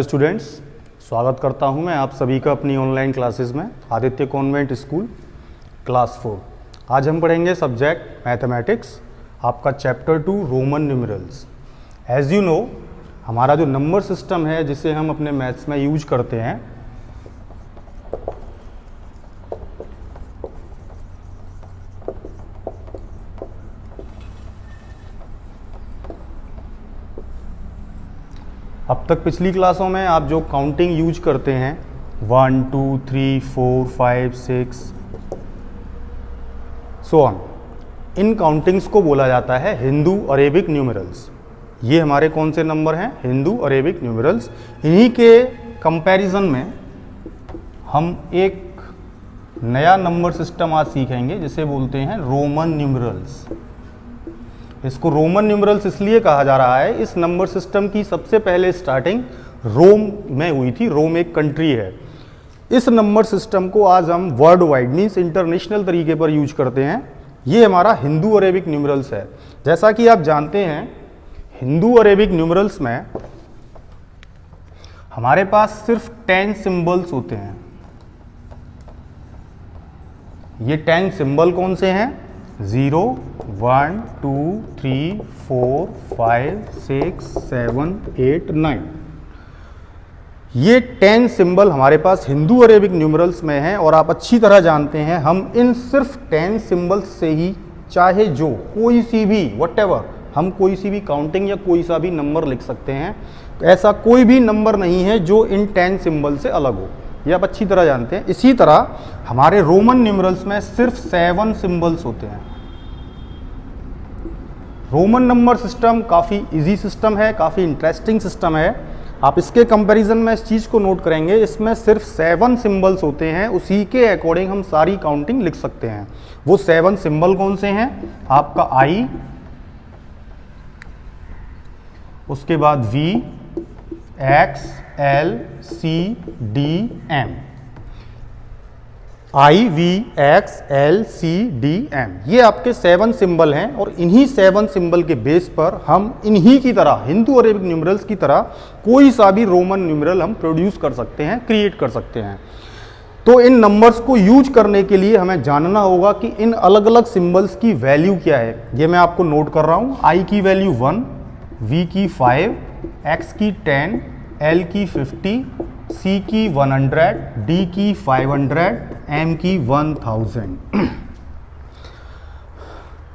Hello students, स्वागत करता हूं मैं आप सभी का अपनी ऑनलाइन क्लासेस में आदित्य कॉन्वेंट स्कूल क्लास 4। आज हम पढ़ेंगे सब्जेक्ट मैथमेटिक्स, आपका chapter 2 Roman numerals. As you know, हमारा जो नंबर सिस्टम है जिसे हम अपने मैथ्स में यूज करते हैं, अब तक पिछली क्लासों में आप जो काउंटिंग यूज करते हैं 1 2 3 4 5 6 सो ऑन, इन काउंटिंग्स को बोला जाता है हिंदू अरेबिक न्यूमरल्स। ये हमारे कौन से नंबर हैं? Hindu Arabic numerals. इन्हीं के कंपैरिजन में हम एक नया नंबर सिस्टम आज सीखेंगे जिसे बोलते हैं रोमन न्यूमरल्स। इसको रोमन न्यूमरल्स इसलिए कहा जा रहा है, इस नंबर सिस्टम की सबसे पहले स्टार्टिंग रोम में हुई थी। रोम एक कंट्री है। इस नंबर सिस्टम को आज हम वर्ल्ड वाइड मीन्स इंटरनेशनल तरीके पर यूज करते हैं। ये हमारा हिंदू अरेबिक न्यूमरल्स है। जैसा कि आप जानते हैं, हिंदू अरेबिक न्यूमरल्स में हमारे पास सिर्फ 10 सिंबल्स होते हैं। ये 10 सिंबल कौन से हैं? 0 1 2 3 4 5 6 7 8 9। ये 10 सिंबल हमारे पास हिंदू अरेबिक न्यूमरल्स में हैं और आप अच्छी तरह जानते हैं हम इन सिर्फ 10 सिंबल्स से ही चाहे जो कोई सी भी व्हाटएवर हम कोई सी भी काउंटिंग या कोई सा भी नंबर लिख सकते हैं। तो ऐसा कोई भी नंबर नहीं है जो इन 10 सिंबल से अलग हो, ये आप अच्छी तरह जानते हैं। इसी तरह हमारे रोमन न्यूमरल्स में सिर्फ 7 सिंबल्स होते हैं। रोमन नंबर सिस्टम काफ़ी इजी सिस्टम है, काफ़ी इंटरेस्टिंग सिस्टम है। आप इसके कंपैरिजन में इस चीज़ को नोट करेंगे, इसमें सिर्फ 7 सिंबल्स होते हैं। उसी के अकॉर्डिंग हम सारी काउंटिंग लिख सकते हैं। वो 7 सिंबल कौन से हैं? आपका I, उसके बाद V, X, L, C, D, M। I, V, X, L, C, D, M, ये आपके 7 सिंबल हैं और इन्हीं 7 सिंबल के बेस पर हम इन्हीं की तरह हिंदू अरेबिक न्यूमरल्स की तरह कोई सा भी रोमन न्यूमरल हम प्रोड्यूस कर सकते हैं, क्रिएट कर सकते हैं। तो इन नंबर्स को यूज करने के लिए हमें जानना होगा कि इन अलग अलग सिंबल्स की वैल्यू क्या है। ये मैं आपको नोट कर रहा हूँ। I की वैल्यू 1, V की 5, X की 10, L की 50, C की 100, D की 500, M की 1000।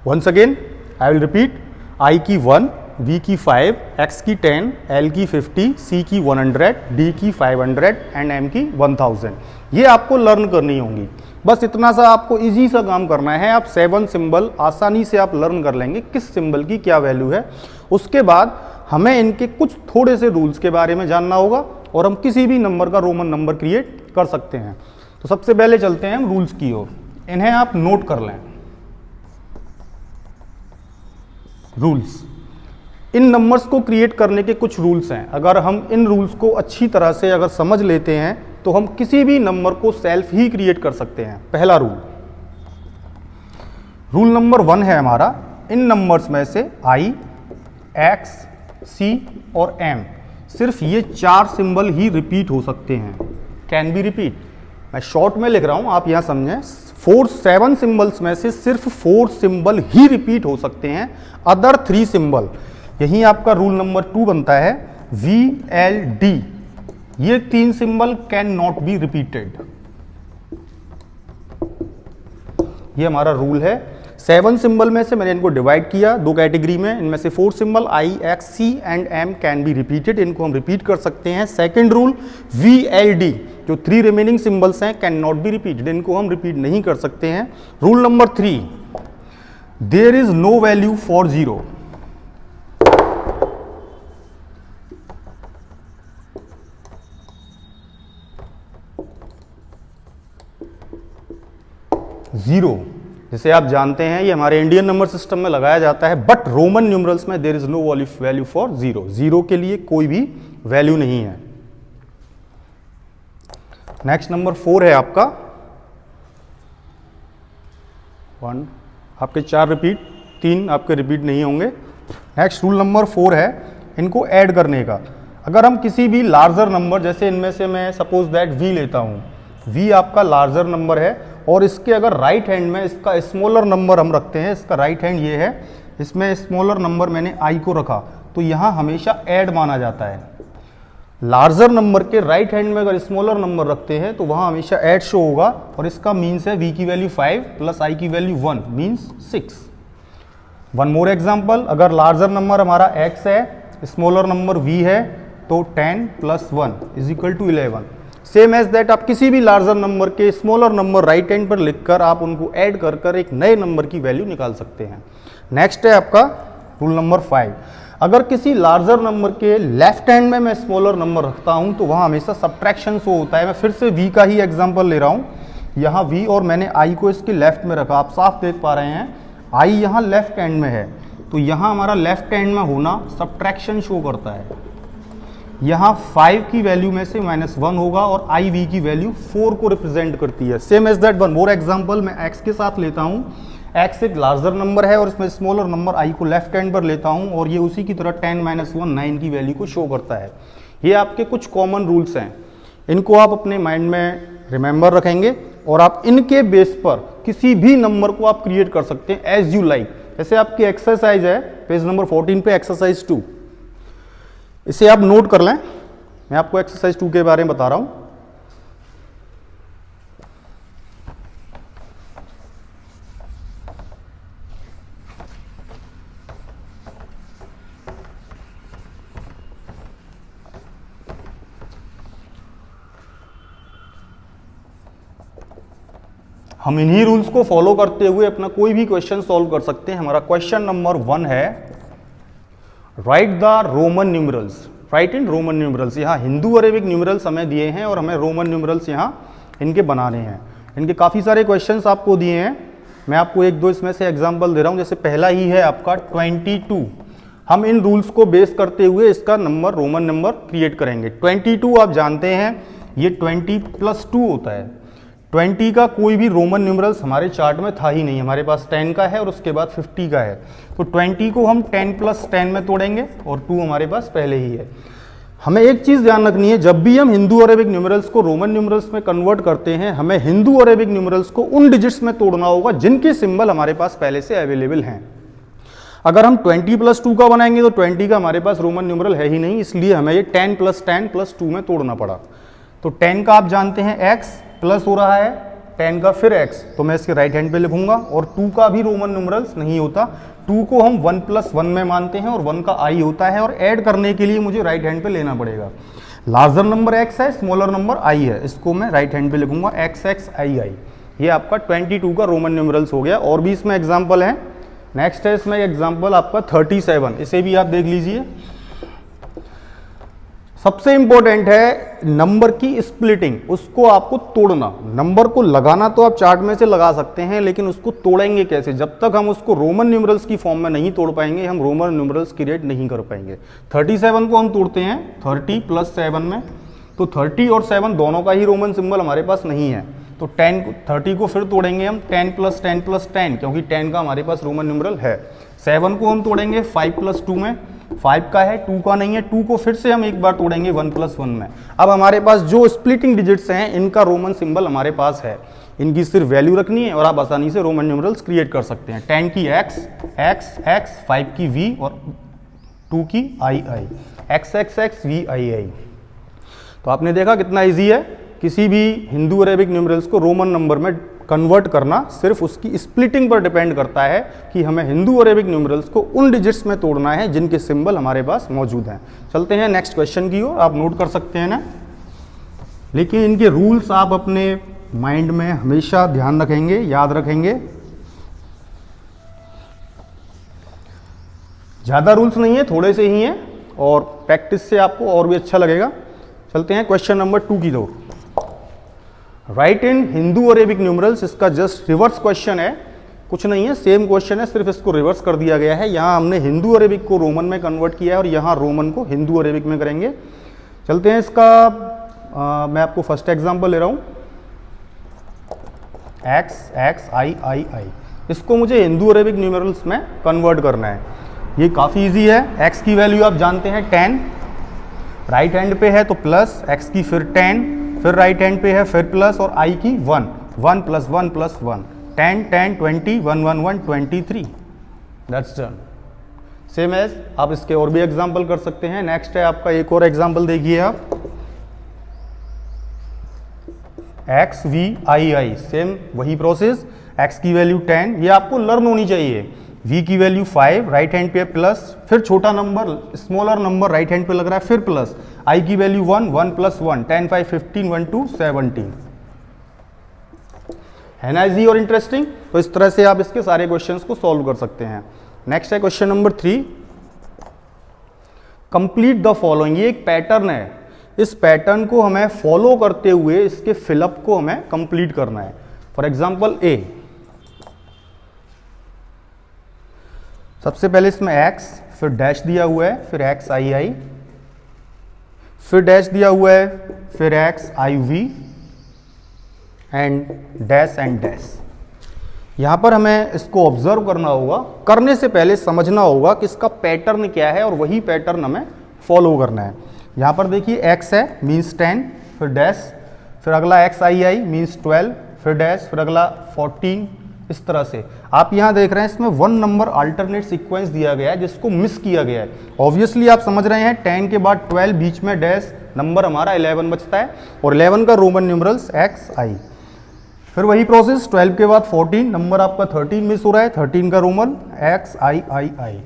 Once again I will repeat. I की 1, V की 5, X की 10, L की 50, C की 100, D की 500 एंड M की 1000। ये आपको लर्न करनी होंगी। बस इतना सा आपको इजी सा काम करना है। आप 7 सिंबल आसानी से आप लर्न कर लेंगे किस सिंबल की क्या वैल्यू है। उसके बाद हमें इनके कुछ थोड़े से रूल्स के बारे में जानना होगा और हम किसी भी नंबर का रोमन नंबर क्रिएट कर सकते हैं। तो सबसे पहले चलते हैं हम रूल्स की ओर। इन्हें आप नोट कर लें। रूल्स, इन नंबर्स को क्रिएट करने के कुछ रूल्स हैं। अगर हम इन रूल्स को अच्छी तरह से अगर समझ लेते हैं तो हम किसी भी नंबर को सेल्फ ही क्रिएट कर सकते हैं। पहला रूल नंबर 1 है हमारा, इन नंबर्स में से I, X, C और M सिर्फ ये 4 सिंबल ही रिपीट हो सकते हैं। Can be repeat. मैं शॉर्ट में लिख रहा हूं, आप यहां समझें। 7 सिंबल्स में से सिर्फ 4 सिंबल ही रिपीट हो सकते हैं। अदर 3 सिंबल, यही आपका रूल नंबर 2 बनता है। V, L, D, ये 3 symbol can not be repeated. ये हमारा रूल है। 7 सिंबल में से मैंने इनको डिवाइड किया 2 कैटेगरी में। इनमें से 4 symbol I, X, C and M can be repeated, इनको हम रिपीट कर सकते हैं। Second rule V, L, D, जो 3 रिमेनिंग सिंबल्स हैं कैन नॉट बी रिपीटेड, इनको हम रिपीट नहीं कर सकते हैं। Rule number 3, there is no value for 0। Zero, जिसे आप जानते हैं ये हमारे इंडियन नंबर सिस्टम में लगाया जाता है, बट रोमन न्यूमरल्स में there is no value for 0। 0 के लिए कोई भी वैल्यू नहीं है। नेक्स्ट नंबर 4 है आपका 1, आपके 4 रिपीट, 3 आपके रिपीट नहीं होंगे। नेक्स्ट रूल नंबर 4 है इनको ऐड करने का। अगर हम किसी भी लार्जर नंबर, जैसे इनमें से मैं सपोज दैट v लेता हूँ, v आपका लार्जर नंबर है और इसके अगर राइट हैंड में इसका स्मॉलर नंबर हम रखते हैं, इसका राइट हैंड ये है, इसमें स्मॉलर नंबर मैंने i को रखा, तो यहाँ हमेशा ऐड माना जाता है। लार्जर नंबर के राइट हैंड में अगर स्मॉलर नंबर रखते हैं तो वहाँ हमेशा ऐड शो होगा, और इसका मीन्स है v की वैल्यू 5 प्लस i की value 1 means 6। One more example, अगर लार्जर नंबर हमारा x है, स्मॉलर नंबर v है, तो 10 plus 1 is equal to 11। Same as that आप किसी भी लार्जर नंबर के स्मॉलर नंबर राइट हैंड पर लिखकर आप उनको ऐड कर कर एक नए नंबर की वैल्यू निकाल सकते हैं। नेक्स्ट है आपका रूल नंबर 5, अगर किसी लार्जर नंबर के लेफ्ट हैंड में मैं स्मॉलर नंबर रखता हूं तो वहां हमेशा सब्ट्रैक्शन शो होता है। मैं फिर से v का ही एग्जांपल ले रहा हूं, यहाँ v और मैंने i को इसके लेफ्ट में रखा, आप साफ देख पा रहे हैं i यहाँ लेफ्ट हैंड में है, तो यहाँ हमारा लेफ्ट हैंड में होना सब्ट्रैक्शन शो करता है। यहाँ 5 की वैल्यू में से -1 होगा और i v की वैल्यू 4 को रिप्रेजेंट करती है। Same as that one more example मैं x के साथ लेता हूँ, x एक लार्जर नंबर है और इसमें स्मॉलर नंबर i को लेफ्ट हैंड पर लेता हूँ और ये उसी की तरह 10 - 1 9 की वैल्यू को शो करता है। ये आपके कुछ कॉमन रूल्स हैं, इनको आप अपने माइंड में रिमेंबर रखेंगे और आप इनके बेस पर किसी भी नंबर को आप क्रिएट कर सकते हैं एज यू लाइक। जैसे आपकी एक्सरसाइज है पेज नंबर 14 पे एक्सरसाइज 2, इसे आप नोट कर लें, मैं आपको एक्सरसाइज 2 के बारे में बता रहा हूं। हम इन्हीं रूल्स को फॉलो करते हुए अपना कोई भी क्वेश्चन सॉल्व कर सकते हैं। हमारा क्वेश्चन नंबर 1 है, right the Roman numerals, right in Roman numerals. यहाँ हिंदू अरेबिक न्यूमरल्स हमें दिए हैं और हमें रोमन न्यूमरल्स यहाँ इनके बनाने हैं। इनके काफ़ी सारे क्वेश्चंस आपको दिए हैं, मैं आपको एक दो इसमें से एग्जांपल दे रहा हूँ। जैसे पहला ही है आपका 22, हम इन रूल्स को बेस करते हुए इसका नंबर रोमन नंबर क्रिएट करेंगे। 22 आप जानते हैं ये 20 + 2 होता है। 20 का कोई भी रोमन न्यूमरल्स हमारे चार्ट में था ही नहीं, हमारे पास 10 का है और उसके बाद 50 का है, तो 20 को हम 10 + 10 में तोड़ेंगे और 2 हमारे पास पहले ही है। हमें एक चीज़ ध्यान रखनी है, जब भी हम हिंदू अरेबिक न्यूमरल्स को रोमन न्यूमरल्स में कन्वर्ट करते हैं, हमें हिंदू अरेबिक न्यूमरल्स को उन डिजिट्स में तोड़ना होगा जिनके सिंबल हमारे पास पहले से अवेलेबल हैं। अगर हम 20 + 2 का बनाएंगे तो 20 का हमारे पास रोमन न्यूमरल है ही नहीं, इसलिए हमें ये 10 + 10 + 2 में तोड़ना पड़ा। तो 10 का आप जानते हैं x प्लस हो रहा है 10 का फिर x, तो मैं इसके राइट हैंड पे लिखूंगा। और 2 का भी रोमन न्यूमरल्स नहीं होता, 2 को हम 1 + 1 में मानते हैं और 1 का i होता है, और ऐड करने के लिए मुझे राइट हैंड पे लेना पड़ेगा। लार्जर नंबर x है, स्मॉलर नंबर i है, इसको मैं राइट हैंड पे लिखूंगा xx i। ये आपका 22 का रोमन न्यूमरल्स हो गया। और भी इसमें एग्जाम्पल है। नेक्स्ट है इसमें एग्जाम्पल आपका 37, इसे भी आप देख लीजिए। सबसे इंपॉर्टेंट है नंबर की स्प्लिटिंग, उसको आपको तोड़ना। नंबर को लगाना तो आप चार्ट में से लगा सकते हैं, लेकिन उसको तोड़ेंगे कैसे? जब तक हम उसको रोमन न्यूमरल्स की फॉर्म में नहीं तोड़ पाएंगे, हम रोमन न्यूमरल्स क्रिएट नहीं कर पाएंगे। 37 को हम तोड़ते हैं 30 + 7 में, तो 30 और 7 दोनों का ही रोमन सिंबल हमारे पास नहीं है, तो 30 को फिर तोड़ेंगे हम 10 + 10 + 10, क्योंकि 10 का हमारे पास रोमन न्यूमरल है। 7 को हम तोड़ेंगे 5 + 2 में, 5 का है 2 का नहीं है, 2 को फिर से हम एक बार तोड़ेंगे 1 + 1 में। अब हमारे पास जो स्प्लिटिंग डिजिट्स हैं इनका रोमन सिंबल हमारे पास है, इनकी सिर्फ वैल्यू रखनी है और आप आसानी से रोमन न्यूमरल्स क्रिएट कर सकते हैं। 10 की x, x, 5 की v और 2 की i, x, x, x, v, i। तो आपने देखा कितना ईजी है किसी भी हिंदू अरेबिक न्यूमरल्स को रोमन नंबर में कन्वर्ट करना। सिर्फ उसकी स्प्लिटिंग पर डिपेंड करता है कि हमें हिंदू अरेबिक न्यूमरल्स को उन डिजिट्स में तोड़ना है जिनके सिंबल हमारे पास मौजूद हैं। चलते हैं नेक्स्ट क्वेश्चन की ओर, आप नोट कर सकते हैं ना, लेकिन इनके रूल्स आप अपने माइंड में हमेशा ध्यान रखेंगे, याद रखेंगे। ज़्यादा रूल्स नहीं है, थोड़े से ही हैं और प्रैक्टिस से आपको और भी अच्छा लगेगा। चलते हैं क्वेश्चन नंबर 2 की ओर। राइट इन हिंदू अरेबिक न्यूमरल्स, इसका जस्ट रिवर्स क्वेश्चन है, कुछ नहीं है, सेम क्वेश्चन है, सिर्फ इसको रिवर्स कर दिया गया है। यहाँ हमने हिंदू अरेबिक को रोमन में कन्वर्ट किया है और यहाँ रोमन को हिंदू अरेबिक में करेंगे। चलते हैं इसका मैं आपको फर्स्ट एग्जांपल ले रहा हूँ, x, x, i। इसको मुझे हिंदू अरेबिक न्यूमरल्स में कन्वर्ट करना है। ये काफ़ी ईजी है। x की वैल्यू आप जानते हैं 10, राइट हैंड पे है तो प्लस, x की फिर 10, फिर राइट हैंड पे है फिर प्लस और i की 1, 1 plus 1 plus 1, 10 10 20, 1 1 1 23, that's done. Same as आप इसके और भी एग्जाम्पल कर सकते हैं। नेक्स्ट है आपका एक और एग्जाम्पल देखिए आप, X V I I, same वही प्रोसेस, x की वैल्यू 10, ये आपको लर्न होनी चाहिए, v की वैल्यू 5, राइट हैंड पे प्लस, फिर छोटा number smaller number right hand पे लग रहा है फिर प्लस, i की वैल्यू 1, 1 प्लस 1, 10 5 15, 1 2 17। है ना इजी और इंटरेस्टिंग? तो इस तरह से आप इसके सारे क्वेश्चंस को सॉल्व कर सकते हैं। नेक्स्ट है question number 3, complete the following. ये एक पैटर्न है, इस पैटर्न को हमें फॉलो करते हुए इसके फिलअप को हमें कंप्लीट करना है। फॉर एग्जांपल ए, सबसे पहले इसमें x, फिर डैश दिया हुआ है, फिर x आई आई, फिर डैश दिया हुआ है, फिर x I V and dash. यहां पर हमें इसको ऑब्जर्व करना होगा, करने से पहले समझना होगा कि इसका पैटर्न क्या है और वही पैटर्न हमें फॉलो करना है। यहां पर देखिए x है मीन्स 10, फिर डैश, फिर अगला x आई आई मीन्स 12, फिर डैश, फिर अगला 14, इस तरह से। आप यहां देख रहे हैं इसमें 1 नंबर अल्टरनेट सीक्वेंस दिया गया है जिसको मिस किया गया है। ऑब्वियसली आप समझ रहे हैं 10 के बाद 12, बीच में डैश, नंबर हमारा 11 बचता है और 11 का रोमन न्यूमरल्स x आई। फिर वही प्रोसेस 12 के बाद 14, नंबर आपका 13 मिस हो रहा है, 13 का रोमन x आई आई आई।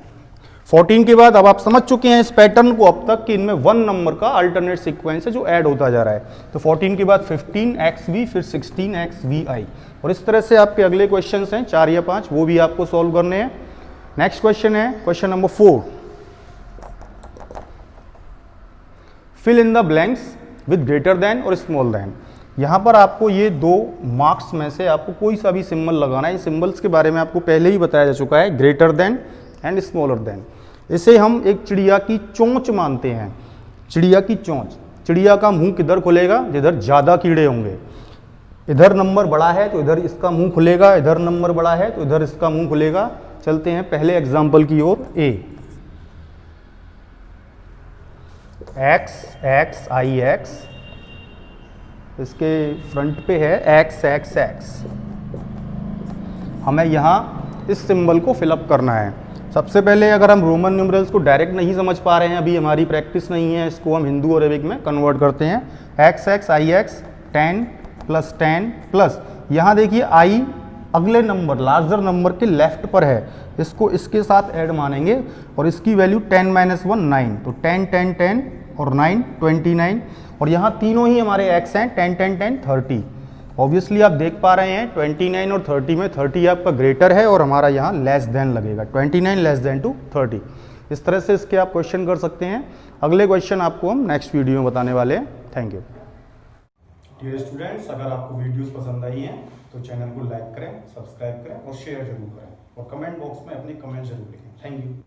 14 के बाद अब आप समझ चुके हैं इस पैटर्न को अब तक कि इनमें 1 नंबर का अल्टरनेट सीक्वेंस है जो ऐड होता जा रहा है। तो 14 के बाद 15 XV, फिर 16 XVI। और इस तरह से आपके अगले क्वेश्चंस हैं 4 या 5, वो भी आपको सॉल्व करने हैं। नेक्स्ट क्वेश्चन है question number 4, fill in the blanks with greater than और स्मॉल देन। यहाँ पर आपको ये 2 मार्क्स में से आपको कोई सा भी सिंबल लगाना है। इन सिंबल्स के बारे में आपको पहले ही बताया जा चुका है, greater than and smaller than. इसे हम एक चिड़िया की चोंच मानते हैं, चिड़िया की चोंच। चिड़िया का मुंह किधर खुलेगा? जिधर ज़्यादा कीड़े होंगे। इधर नंबर बड़ा है तो इधर इसका मुंह खुलेगा, इधर नंबर बड़ा है तो इधर इसका मुंह खुलेगा। चलते हैं पहले एग्जाम्पल की ओर। ए, x आई x, इसके फ्रंट पे है x। हमें यहाँ इस सिंबल को फिलअप करना है। सबसे पहले अगर हम रोमन न्यूमरल्स को डायरेक्ट नहीं समझ पा रहे हैं, अभी हमारी प्रैक्टिस नहीं है, इसको हम हिंदू और अरेबिक में कन्वर्ट करते हैं। x आई x, 10 प्लस 10 प्लस, यहाँ देखिए i अगले नंबर लार्जर नंबर के लेफ्ट पर है, इसको इसके साथ ऐड मानेंगे और इसकी वैल्यू 10 - 1 9, तो 10 10 10 और 9 29। और यहाँ तीनों ही हमारे x हैं, 10 10 10 30। ऑब्वियसली आप देख पा रहे हैं 29 और 30 में 30 आपका ग्रेटर है और हमारा यहाँ लेस देन लगेगा, 29 लेस देन टू 30। इस तरह से इसके आप क्वेश्चन कर सकते हैं। अगले क्वेश्चन आपको हम नेक्स्ट वीडियो में बताने वाले हैं। Thank you. डियर स्टूडेंट्स, अगर आपको वीडियोस पसंद आई हैं तो चैनल को लाइक करें, सब्सक्राइब करें और शेयर जरूर करें और कमेंट बॉक्स में अपने कमेंट जरूर लिखें। Thank you.